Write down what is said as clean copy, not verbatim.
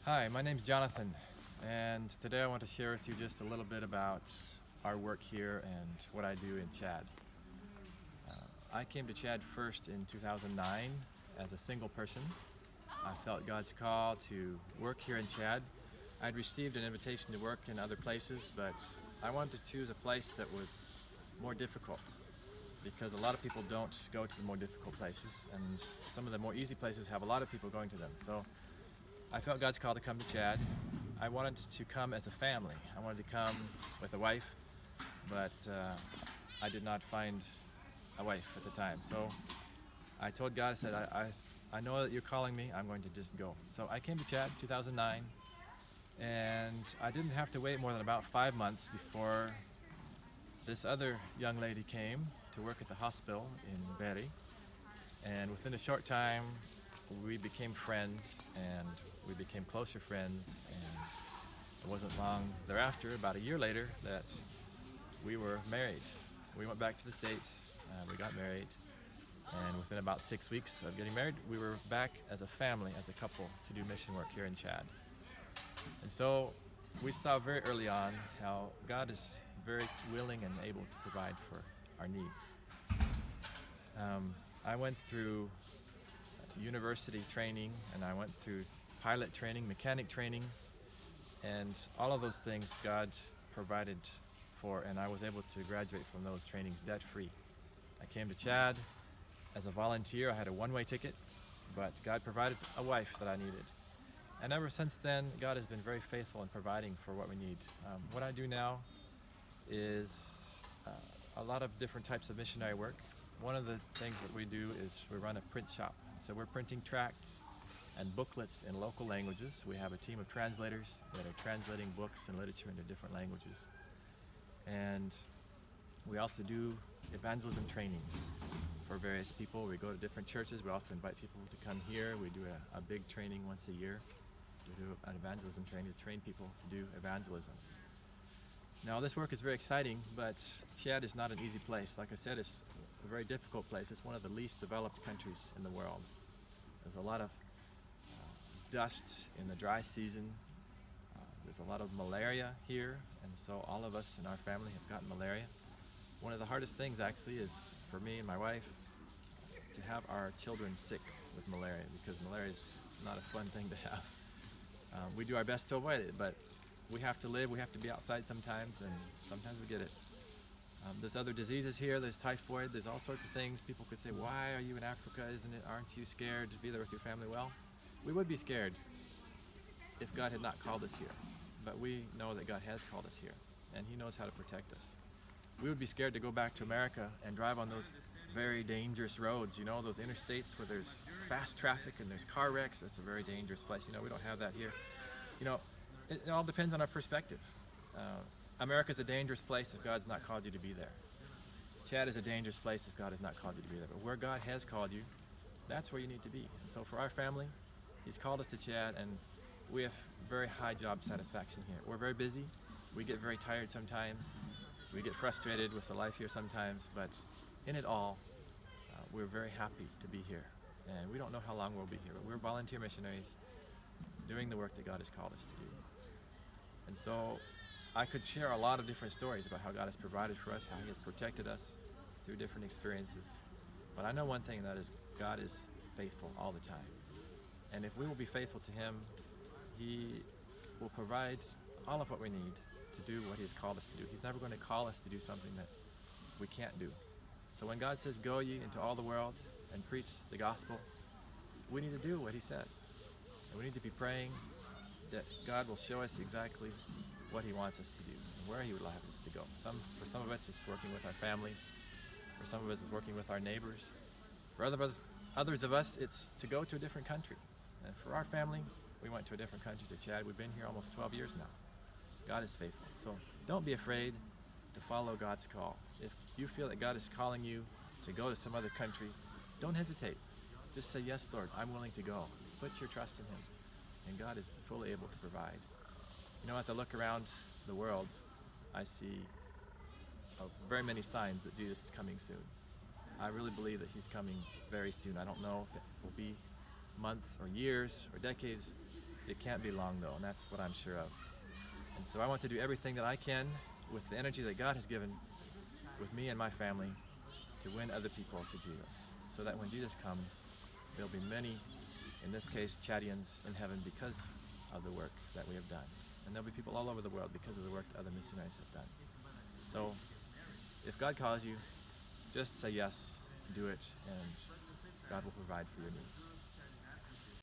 Hi, my name's Jonathan, and today I want to share with you just a little bit about our work here and what I do in Chad. I came to Chad first in 2009 as a single person. I felt God's call to work here in Chad. I'd received an invitation to work in other places, but I wanted to choose a place that was more difficult because a lot of people don't go to the more difficult places, and some of the more easy places have a lot of people going to them. So I felt God's call to come to Chad. I wanted to come as a family. I wanted to come with a wife, but I did not find a wife at the time. So I told God, I said, I know that you're calling me. I'm going to just go. So I came to Chad 2009, and I didn't have to wait more than about 5 months before this other young lady came to work at the hospital in Bere. And within a short time, we became friends, and we became closer friends, and it wasn't long thereafter, about a year later, that we were married. We went back to the States, we got married, and within about 6 weeks of getting married, we were back as a family, as a couple, to do mission work here in Chad. And so we saw very early on how God is very willing and able to provide for our needs. I went through university training, and I went through pilot training, mechanic training, and all of those things God provided for, and I was able to graduate from those trainings debt-free. I came to Chad as a volunteer. I had a one-way ticket, but God provided a wife that I needed. And ever since then, God has been very faithful in providing for what we need. What I do now is a lot of different types of missionary work. One of the things that we do is we run a print shop. So we're printing tracts and booklets in local languages. We have a team of translators that are translating books and literature into different languages. And we also do evangelism trainings for various people. We go to different churches. We also invite people to come here. We do a big training once a year. We do an evangelism training to train people to do evangelism. Now, this work is very exciting, but Chad is not an easy place. Like I said, it's a very difficult place. It's one of the least developed countries in the world. There's a lot of dust in the dry season. There's a lot of malaria here, and so all of us in our family have gotten malaria. One of the hardest things actually is for me and my wife to have our children sick with malaria, because malaria is not a fun thing to have. We do our best to avoid it, but we have to live, we have to be outside sometimes, and sometimes we get it. There's other diseases here, there's typhoid, there's all sorts of things. People could say, why are you in Africa? Aren't you scared to be there with your family? Well, we would be scared if God had not called us here. But we know that God has called us here, and He knows how to protect us. We would be scared to go back to America and drive on those very dangerous roads, those interstates where there's fast traffic and there's car wrecks. It's a very dangerous place. We don't have that here. It all depends on our perspective. America's a dangerous place if God's not called you to be there. Chad is a dangerous place if God has not called you to be there. But where God has called you, that's where you need to be. And so for our family, He's called us to Chad, and we have very high job satisfaction here. We're very busy. We get very tired sometimes. We get frustrated with the life here sometimes, but in it all, we're very happy to be here. And we don't know how long we'll be here, but we're volunteer missionaries doing the work that God has called us to do. And so I could share a lot of different stories about how God has provided for us, how He has protected us through different experiences. But I know one thing, and that is God is faithful all the time. And if we will be faithful to Him, He will provide all of what we need to do what He has called us to do. He's never going to call us to do something that we can't do. So when God says, go ye into all the world and preach the gospel, we need to do what He says. And we need to be praying that God will show us exactly what He wants us to do and where He would like us to go. For some of us, it's working with our families. For some of us, it's working with our neighbors. For others of us, it's to go to a different country. And for our family, we went to a different country, to Chad. We've been here almost 12 years now. God is faithful. So don't be afraid to follow God's call. If you feel that God is calling you to go to some other country, don't hesitate. Just say, yes, Lord, I'm willing to go. Put your trust in Him, and God is fully able to provide. As I look around the world, I see very many signs that Jesus is coming soon. I really believe that He's coming very soon. I don't know if it will be months or years or decades, It can't be long though, and that's what I'm sure of. And so I want to do everything that I can with the energy that God has given with me and my family to win other people to Jesus, so that when Jesus comes, there'll be many, in this case Chadians, in heaven because of the work that we have done. And there'll be people all over the world because of the work that other missionaries have done. So if God calls you, just say yes, do it, and God will provide for your needs.